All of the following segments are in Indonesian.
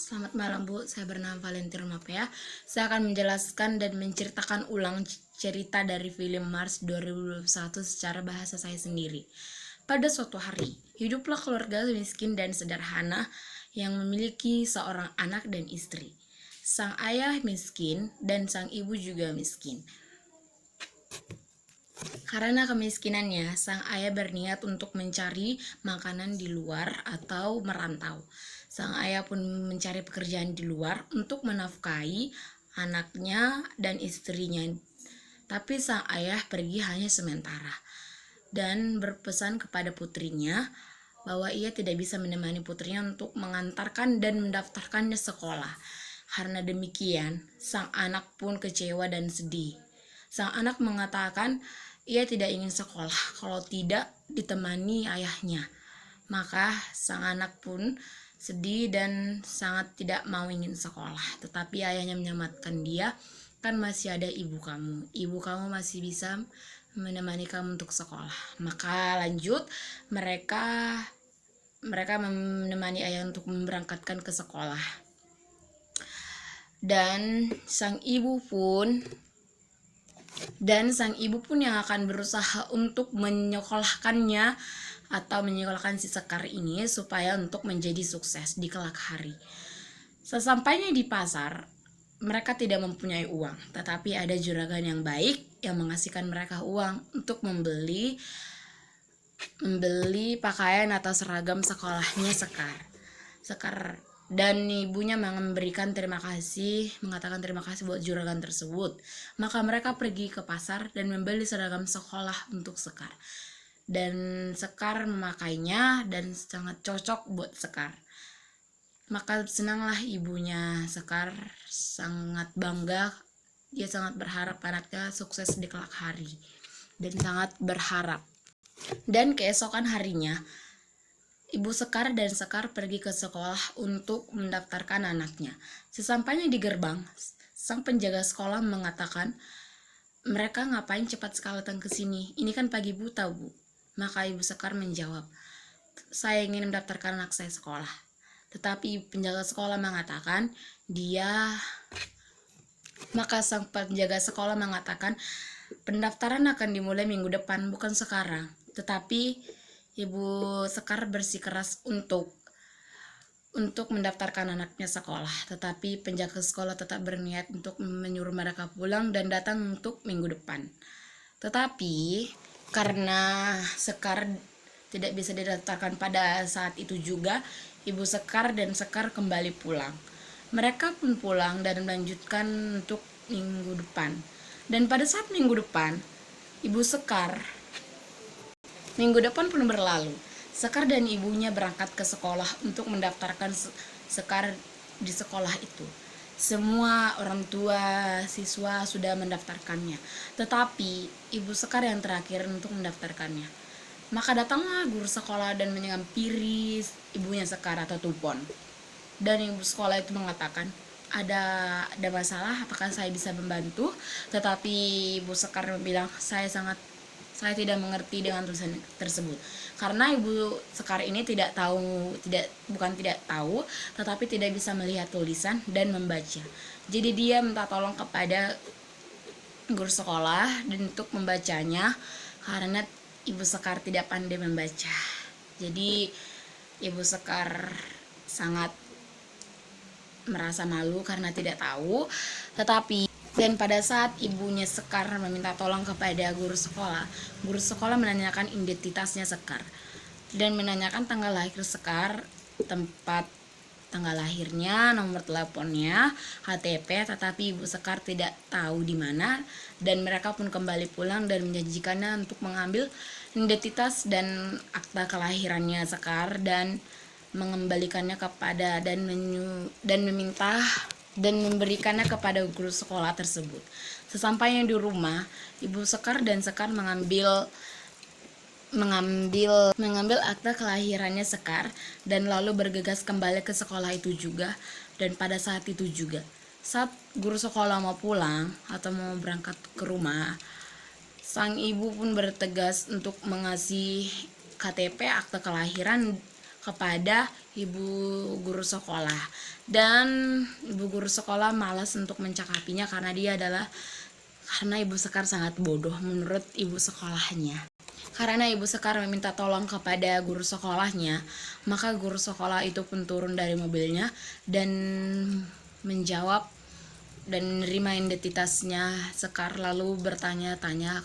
Selamat malam Bu, saya bernama Valentina Mapea. Saya akan menjelaskan dan menceritakan ulang cerita dari film Mars 2021 secara bahasa saya sendiri. Pada suatu hari, hiduplah keluarga miskin dan sederhana yang memiliki seorang anak dan istri. Sang ayah miskin dan sang ibu juga miskin. Karena kemiskinannya, sang ayah berniat untuk mencari makanan di luar atau merantau. Sang ayah pun mencari pekerjaan di luar untuk menafkahi anaknya dan istrinya. Tapi sang ayah pergi hanya sementara dan berpesan kepada putrinya bahwa ia tidak bisa menemani putrinya untuk mengantarkan dan mendaftarkannya sekolah. Karena demikian, sang anak pun kecewa dan sedih. Sang anak mengatakan ia tidak ingin sekolah kalau tidak ditemani ayahnya. Maka sang anak pun sedih dan sangat tidak mau ingin sekolah. Tetapi ayahnya menyelamatkan dia, kan masih ada ibu kamu. Ibu kamu masih bisa menemani kamu untuk sekolah. Maka lanjut mereka menemani ayah untuk memberangkatkan ke sekolah. Dan sang ibu pun yang akan berusaha untuk menyekolahkannya atau menyekolahkan si Sekar ini supaya untuk menjadi sukses di kelak hari. Sesampainya di pasar, mereka tidak mempunyai uang, tetapi ada juragan yang baik yang mengasihkan mereka uang untuk membeli pakaian atau seragam sekolahnya Sekar. Dan ibunya mengatakan terima kasih buat juragan tersebut. Maka mereka pergi ke pasar dan membeli seragam sekolah untuk Sekar. Dan Sekar memakainya dan sangat cocok buat Sekar. Maka senanglah ibunya Sekar, sangat bangga. Dia sangat berharap anaknya sukses di kelak hari dan sangat berharap. Dan keesokan harinya, Ibu Sekar dan Sekar pergi ke sekolah untuk mendaftarkan anaknya. Sesampainya di gerbang, sang penjaga sekolah mengatakan, "Mereka ngapain cepat sekali datang ke sini? Ini kan pagi buta, Bu." Maka Ibu Sekar menjawab, "Saya ingin mendaftarkan anak saya sekolah." Tetapi penjaga sekolah mengatakan, Maka sang penjaga sekolah mengatakan, "Pendaftaran akan dimulai minggu depan, bukan sekarang." Tetapi Ibu Sekar bersikeras untuk mendaftarkan anaknya sekolah, tetapi penjaga sekolah tetap berniat untuk menyuruh mereka pulang dan datang untuk minggu depan. Tetapi karena Sekar tidak bisa didaftarkan pada saat itu juga, Ibu Sekar dan Sekar kembali pulang. Mereka pun pulang dan melanjutkan untuk minggu depan. Dan pada saat minggu depan, minggu depan pun berlalu. Sekar dan ibunya berangkat ke sekolah untuk mendaftarkan Sekar di sekolah itu. Semua orang tua siswa sudah mendaftarkannya, tetapi Ibu Sekar yang terakhir untuk mendaftarkannya. Maka datanglah guru sekolah dan menyampiri ibunya Sekar atau Tupon. Dan ibu sekolah itu mengatakan, ada masalah, apakah saya bisa membantu? Tetapi Ibu Sekar bilang, saya tidak mengerti dengan tulisan tersebut, karena Ibu Sekar ini bukan tidak tahu, tetapi tidak bisa melihat tulisan dan membaca. Jadi dia minta tolong kepada guru sekolah dan untuk membacanya, karena Ibu Sekar tidak pandai membaca. Jadi Ibu Sekar sangat merasa malu karena tidak tahu. Dan pada saat ibunya Sekar meminta tolong kepada guru sekolah menanyakan identitasnya Sekar dan menanyakan tanggal lahir Sekar, tempat tanggal lahirnya, nomor teleponnya, KTP, tetapi Ibu Sekar tidak tahu di mana. Dan mereka pun kembali pulang dan menjanjikannya untuk mengambil identitas dan akta kelahirannya Sekar dan mengembalikannya kepada dan memberikannya kepada guru sekolah tersebut. Sesampainya di rumah, Ibu Sekar dan Sekar mengambil akta kelahirannya Sekar dan lalu bergegas kembali ke sekolah itu juga. Dan pada saat itu juga, saat guru sekolah mau pulang atau mau berangkat ke rumah, sang ibu pun bertegas untuk mengasih KTP, akta kelahiran kepada ibu guru sekolah, dan ibu guru sekolah malas untuk mencakapinya karena ibu Sekar sangat bodoh menurut ibu sekolahnya. Karena ibu Sekar meminta tolong kepada guru sekolahnya, maka guru sekolah itu pun turun dari mobilnya dan menjawab dan menerima identitasnya Sekar, lalu bertanya-tanya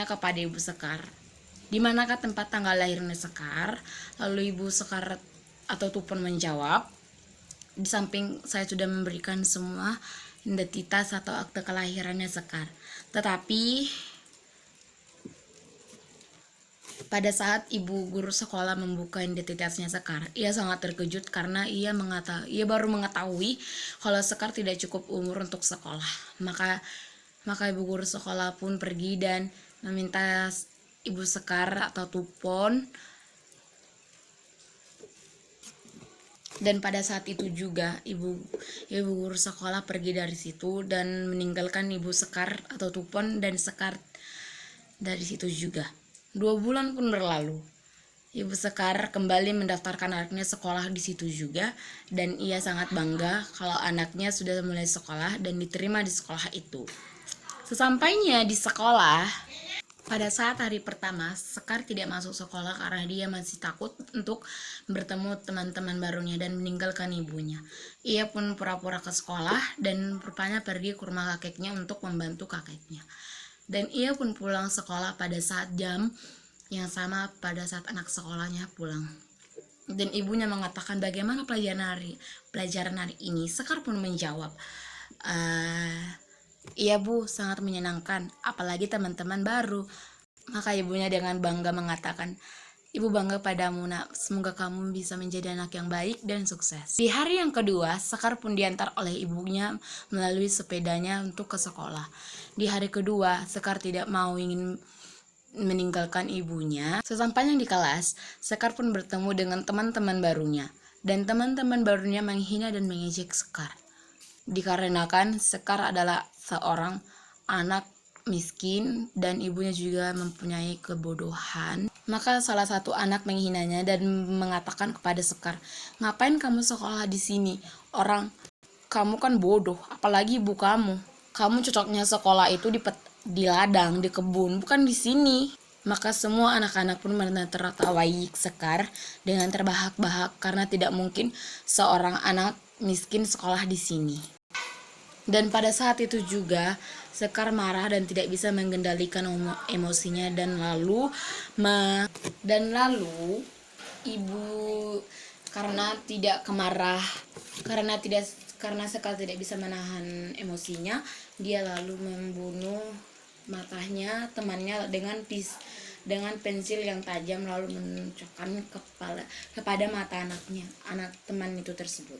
kepada ibu Sekar, di manakah tempat tanggal lahirnya Sekar? Lalu ibu Sekar atau Tupon menjawab, di samping saya sudah memberikan semua identitas atau akte kelahirannya Sekar. Tetapi pada saat ibu guru sekolah membuka identitasnya Sekar, ia sangat terkejut karena ia baru mengetahui kalau Sekar tidak cukup umur untuk sekolah. Maka ibu guru sekolah pun pergi dan meminta ibu Sekar atau Tupon. Dan pada saat itu juga ibu guru sekolah pergi dari situ dan meninggalkan ibu Sekar atau Tupon dan Sekar dari situ juga. 2 bulan pun berlalu. Ibu Sekar kembali mendaftarkan anaknya sekolah di situ juga, dan ia sangat bangga kalau anaknya sudah mulai sekolah dan diterima di sekolah itu. Sesampainya di sekolah, pada saat hari pertama, Sekar tidak masuk sekolah karena dia masih takut untuk bertemu teman-teman barunya dan meninggalkan ibunya. Ia pun pura-pura ke sekolah dan rupanya pergi ke rumah kakeknya untuk membantu kakeknya. Dan ia pun pulang sekolah pada saat jam yang sama pada saat anak sekolahnya pulang. Dan ibunya mengatakan, bagaimana pelajaran hari ini? Sekar pun menjawab, iya Bu, sangat menyenangkan, apalagi teman-teman baru. Maka ibunya dengan bangga mengatakan, Ibu bangga padamu nak, semoga kamu bisa menjadi anak yang baik dan sukses. Di hari yang kedua, Sekar pun diantar oleh ibunya melalui sepedanya untuk ke sekolah. Di hari kedua, Sekar tidak ingin meninggalkan ibunya. Sesampainya di kelas, Sekar pun bertemu dengan teman-teman barunya. Dan teman-teman barunya menghina dan mengejek Sekar. Dikarenakan Sekar adalah seorang anak miskin dan ibunya juga mempunyai kebodohan. Maka salah satu anak menghinanya dan mengatakan kepada Sekar, ngapain kamu sekolah di sini? Orang kamu kan bodoh, apalagi ibu kamu. Kamu cocoknya sekolah itu di ladang, di kebun, bukan di sini. Maka semua anak-anak pun menertawai Sekar dengan terbahak-bahak karena tidak mungkin seorang anak miskin sekolah di sini. Dan pada saat itu juga Sekar marah dan tidak bisa mengendalikan emosinya dan lalu ibu karena Sekar tidak bisa menahan emosinya, dia lalu membunuh matanya temannya dengan pensil yang tajam, lalu menusukkan kepada mata anak teman itu tersebut.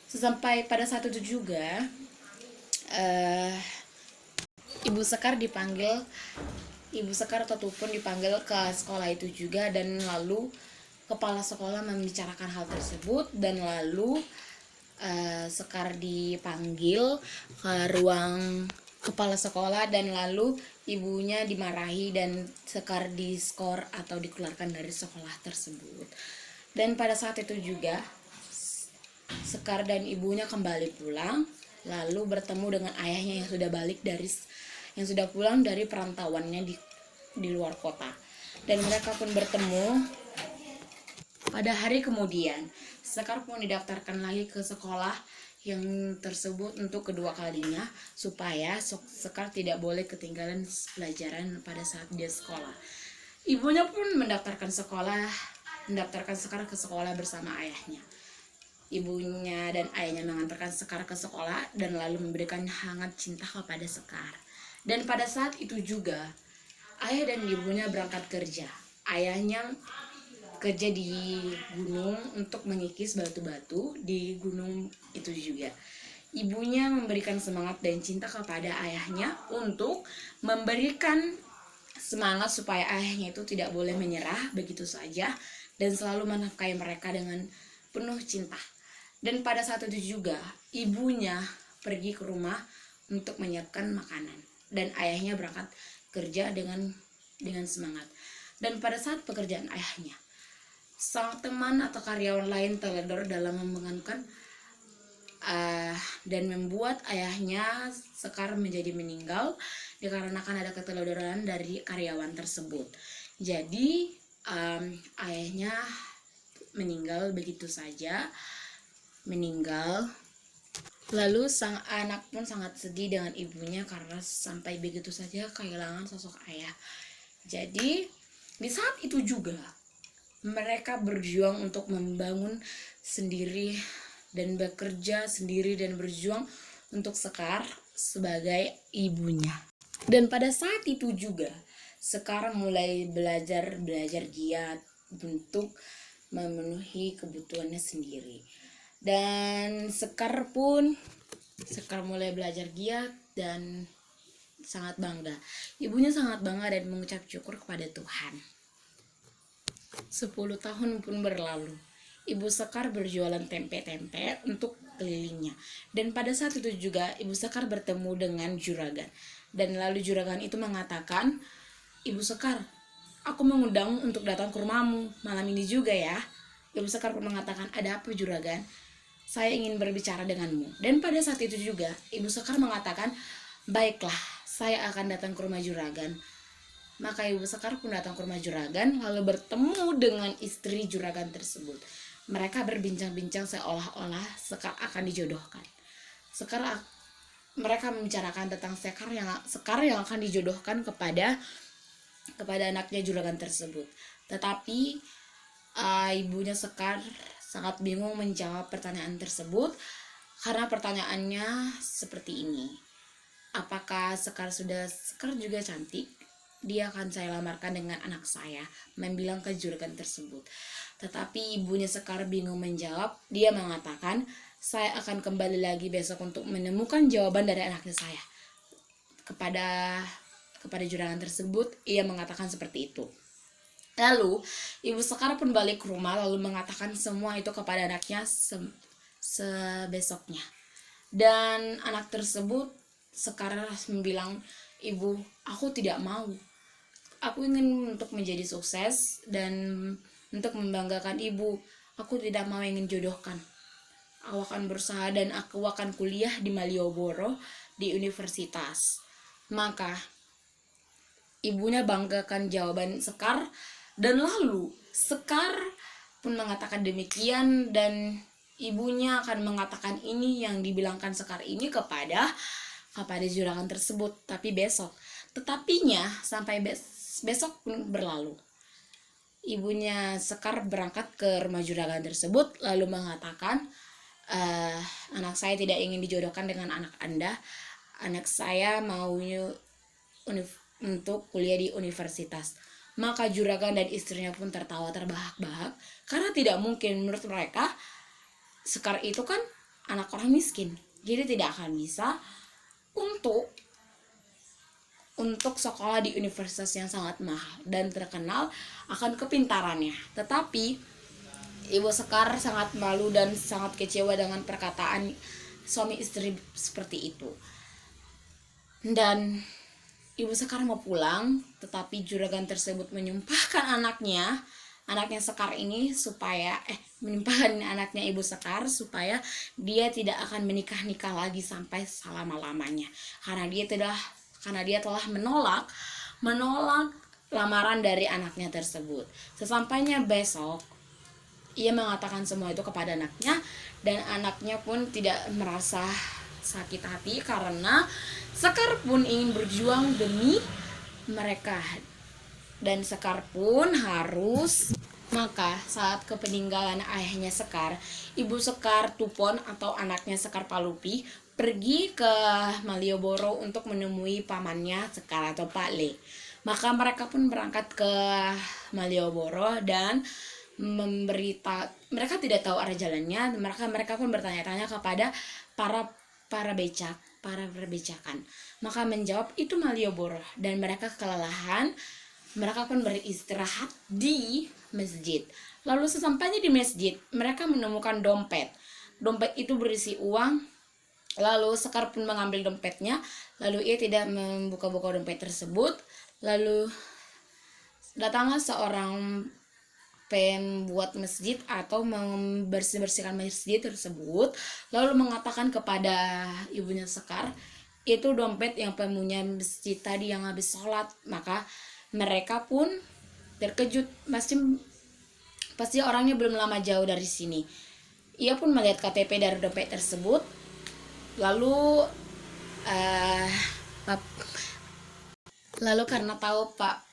Sesampai pada saat itu juga Ibu Sekar atau Tupon dipanggil ke sekolah itu juga, dan lalu kepala sekolah membicarakan hal tersebut, dan lalu Sekar dipanggil ke ruang kepala sekolah dan lalu ibunya dimarahi dan Sekar diskor atau dikeluarkan dari sekolah tersebut. Dan pada saat itu juga Sekar dan ibunya kembali pulang, lalu bertemu dengan ayahnya yang sudah pulang dari perantauannya di luar kota. Dan mereka pun bertemu pada hari kemudian. Sekar pun didaftarkan lagi ke sekolah yang tersebut untuk kedua kalinya supaya Sekar tidak boleh ketinggalan pelajaran pada saat dia sekolah. Ibunya pun mendaftarkan Sekar ke sekolah bersama ayahnya. Ibunya dan ayahnya mengantarkan Sekar ke sekolah dan lalu memberikan hangat cinta kepada Sekar. Dan pada saat itu juga ayah dan ibunya berangkat kerja. Ayahnya kerja di gunung untuk mengikis batu-batu di gunung itu juga. Ibunya memberikan semangat dan cinta kepada ayahnya untuk memberikan semangat supaya ayahnya itu tidak boleh menyerah begitu saja dan selalu menafkahi mereka dengan penuh cinta. Dan pada saat itu juga ibunya pergi ke rumah untuk menyiapkan makanan dan ayahnya berangkat kerja dengan semangat. Dan pada saat pekerjaan ayahnya, Sang teman atau karyawan lain teledor dalam membangunkan dan membuat ayahnya Sekar menjadi meninggal dikarenakan ada keteledoran dari karyawan tersebut. Jadi ayahnya meninggal begitu saja, meninggal. Lalu sang anak pun sangat sedih dengan ibunya karena sampai begitu saja kehilangan sosok ayah. Jadi di saat itu juga mereka berjuang untuk membangun sendiri dan bekerja sendiri dan berjuang untuk Sekar sebagai ibunya. Dan pada saat itu juga Sekar mulai belajar giat untuk memenuhi kebutuhannya sendiri. Dan Sekar mulai belajar giat dan sangat bangga. Ibunya sangat bangga dan mengucap syukur kepada Tuhan. 10 tahun pun berlalu. Ibu Sekar berjualan tempe-tempe untuk kelilingnya. Dan pada saat itu juga Ibu Sekar bertemu dengan juragan. Dan lalu juragan itu mengatakan, "Ibu Sekar, aku mengundang untuk datang ke rumahmu malam ini juga ya." Ibu Sekar pun mengatakan, "Ada apa juragan? Saya ingin berbicara denganmu." Dan pada saat itu juga Ibu Sekar mengatakan, "Baiklah, saya akan datang ke rumah juragan." Maka Ibu Sekar pun datang ke rumah juragan lalu bertemu dengan istri juragan tersebut. Mereka berbincang-bincang seolah-olah Sekar akan dijodohkan. Mereka membicarakan tentang Sekar yang akan dijodohkan kepada anaknya juragan tersebut. Tetapi ibunya Sekar sangat bingung menjawab pertanyaan tersebut karena pertanyaannya seperti ini. Apakah Sekar juga cantik? Dia akan saya lamarkan dengan anak saya, membilang ke juragan tersebut. Tetapi ibunya Sekar bingung menjawab. Dia mengatakan, "Saya akan kembali lagi besok untuk menemukan jawaban dari anaknya saya." Kepada juragan tersebut, ia mengatakan seperti itu. Lalu Ibu Sekar pun balik ke rumah lalu mengatakan semua itu kepada anaknya sebesoknya. Dan anak tersebut Sekar bilang, "Ibu, aku tidak mau. Aku ingin untuk menjadi sukses dan untuk membanggakan ibu. Aku tidak mau ingin jodohkan. Aku akan berusaha dan aku akan kuliah di Malioboro di universitas." Maka ibunya banggakan jawaban Sekar dan lalu Sekar pun mengatakan demikian dan ibunya akan mengatakan ini yang dibilangkan Sekar ini kepada juragan tersebut, tapi besok. Tetapinya sampai besok pun berlalu. Ibunya Sekar berangkat ke rumah juragan tersebut lalu mengatakan, "Anak saya tidak ingin dijodohkan dengan anak Anda. Anak saya mau untuk kuliah di universitas." Maka juragan dan istrinya pun tertawa terbahak-bahak karena tidak mungkin menurut mereka Sekar itu kan anak orang miskin, jadi tidak akan bisa untuk sekolah di universitas yang sangat mahal dan terkenal akan kepintarannya. Tetapi Ibu Sekar sangat malu dan sangat kecewa dengan perkataan suami istri seperti itu. Dan Ibu Sekar mau pulang, tetapi juragan tersebut menyumpahkan anaknya Sekar ini menyumpahkan anaknya Ibu Sekar supaya dia tidak akan menikah lagi sampai selama-lamanya karena dia telah menolak lamaran dari anaknya tersebut. Sesampainya besok, ia mengatakan semua itu kepada anaknya dan anaknya pun tidak merasa sakit hati karena Sekar pun ingin berjuang demi mereka. Dan Sekar pun harus. Maka saat kepeninggalan ayahnya Sekar, Ibu Sekar Tupon atau anaknya Sekar Palupi pergi ke Malioboro untuk menemui pamannya Sekar atau Pak Le. Maka mereka pun berangkat ke Malioboro dan mereka tidak tahu arah jalannya. Mereka pun bertanya-tanya kepada para perbecakan. Maka menjawab itu Malioboro dan mereka kelelahan. Mereka pun beristirahat di masjid. Lalu sesampainya di masjid, mereka menemukan dompet. Dompet itu berisi uang. Lalu Sekar pun mengambil dompetnya. Lalu ia tidak membuka-buka dompet tersebut. Lalu datanglah seorang pembuat masjid atau membersihkan masjid tersebut, lalu mengatakan kepada ibunya Sekar, itu dompet yang punya masjid tadi yang habis sholat. Maka mereka pun terkejut, pasti orangnya belum lama jauh dari sini. Ia pun melihat KTP dari dompet tersebut, lalu karena tahu Pak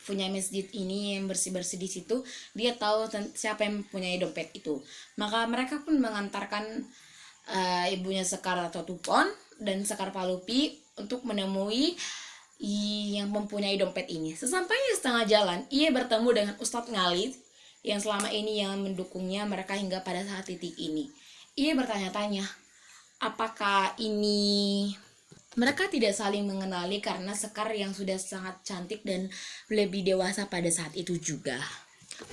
punya masjid ini yang bersih-bersih di situ, dia tahu siapa yang mempunyai dompet itu. Maka mereka pun mengantarkan ibunya Sekar atau Tupon dan Sekar Palupi untuk menemui yang mempunyai dompet ini. Sesampainya setengah jalan, ia bertemu dengan Ustadz Ngalid yang selama ini yang mendukungnya mereka hingga pada saat titik ini. Ia bertanya-tanya, apakah ini mereka tidak saling mengenali karena Sekar yang sudah sangat cantik dan lebih dewasa pada saat itu juga.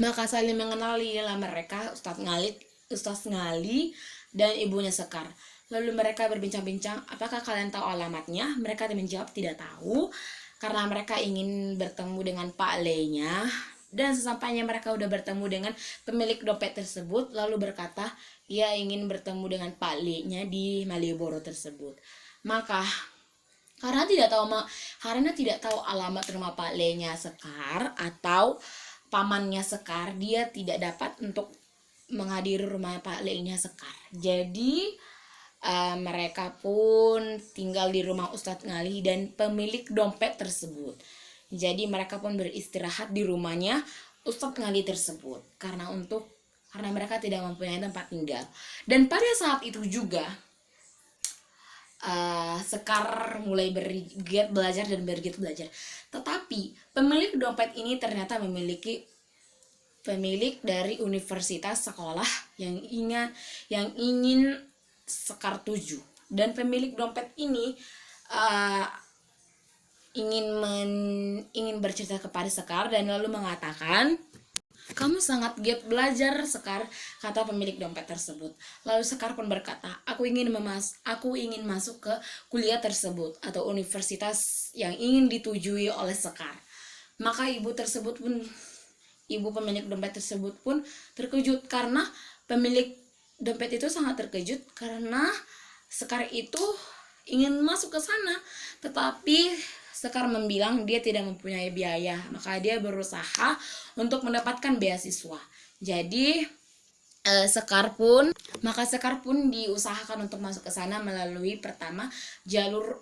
Maka saling mengenali lah mereka, Ustadz Ngali dan ibunya Sekar. Lalu mereka berbincang-bincang, apakah kalian tahu alamatnya? Mereka menjawab tidak tahu karena mereka ingin bertemu dengan Pak Le-nya. Dan sesampainya mereka udah bertemu dengan pemilik dompet tersebut, lalu berkata ia ingin bertemu dengan Pak Le-nya di Malioboro tersebut. Maka karena tidak tahu alamat rumah Pak Le-nya Sekar atau pamannya Sekar, dia tidak dapat untuk menghadiri rumah Pak Le-nya Sekar. Jadi mereka pun tinggal di rumah Ustadz Ngali dan pemilik dompet tersebut. Jadi mereka pun beristirahat di rumahnya Ustadz Ngali tersebut karena mereka tidak mempunyai tempat tinggal. Dan pada saat itu juga Sekar mulai bergiat belajar. Tetapi pemilik dompet ini ternyata pemilik dari universitas sekolah yang ingin Sekar tuju. Dan pemilik dompet ini ingin bercerita kepada Sekar dan lalu mengatakan, kamu sangat giat belajar, Sekar, kata pemilik dompet tersebut. Lalu Sekar pun berkata, aku ingin masuk ke kuliah tersebut atau universitas yang ingin ditujui oleh Sekar. Maka ibu pemilik dompet tersebut pun terkejut karena pemilik dompet itu sangat terkejut karena Sekar itu ingin masuk ke sana, tetapi Sekar membilang dia tidak mempunyai biaya, maka dia berusaha untuk mendapatkan beasiswa. Jadi Sekar pun diusahakan untuk masuk ke sana melalui pertama jalur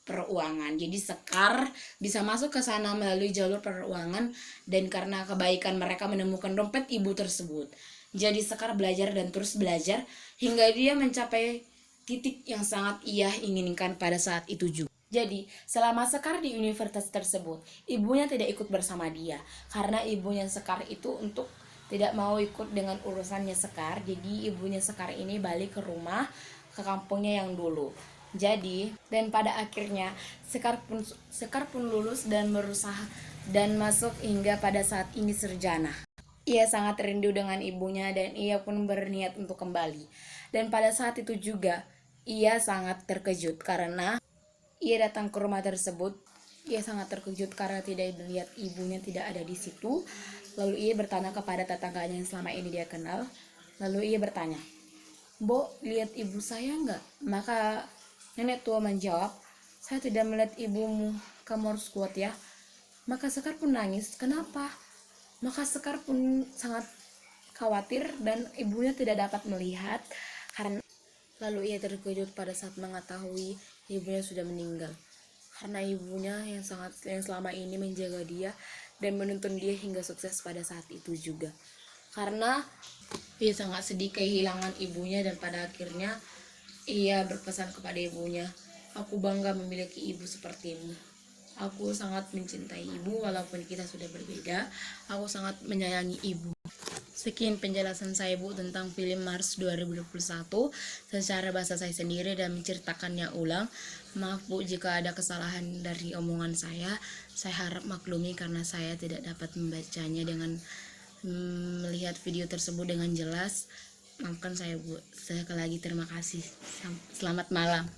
peruangan. Jadi Sekar bisa masuk ke sana melalui jalur peruangan dan karena kebaikan mereka menemukan dompet ibu tersebut. Jadi Sekar belajar dan terus belajar hingga dia mencapai titik yang sangat ia inginkan pada saat itu juga. Jadi selama Sekar di universitas tersebut, ibunya tidak ikut bersama dia karena ibunya Sekar itu untuk tidak mau ikut dengan urusannya Sekar. Jadi ibunya Sekar ini balik ke kampungnya yang dulu. Jadi dan pada akhirnya Sekar pun lulus dan berusaha dan masuk hingga pada saat ini sarjana. Ia sangat rindu dengan ibunya dan ia pun berniat untuk kembali. Dan pada saat itu juga ia sangat terkejut karena ia datang ke rumah tersebut. Ia sangat terkejut karena tidak melihat ibunya tidak ada di situ. Lalu ia bertanya kepada tetangganya yang selama ini dia kenal. Lalu ia bertanya, "Bo, lihat ibu saya enggak?" Maka nenek tua menjawab, "Saya tidak melihat ibumu, kamu harus kuat ya." Maka Sekar pun nangis, "Kenapa?" Maka Sekar pun sangat khawatir dan ibunya tidak dapat melihat karena lalu ia terkejut pada saat mengetahui ibunya sudah meninggal. Karena ibunya yang selama ini menjaga dia dan menuntun dia hingga sukses pada saat itu juga. Karena ia sangat sedih kehilangan ibunya dan pada akhirnya ia berpesan kepada ibunya, "Aku bangga memiliki ibu sepertimu. Aku sangat mencintai ibu walaupun kita sudah berbeda. Aku sangat menyayangi ibu." Sekian penjelasan saya Bu tentang film Mars 2021 secara bahasa saya sendiri dan menceritakannya ulang. Maaf Bu jika ada kesalahan dari omongan saya harap maklumi karena saya tidak dapat membacanya dengan melihat video tersebut dengan jelas. Maafkan saya Bu. Sekali lagi terima kasih. Selamat malam.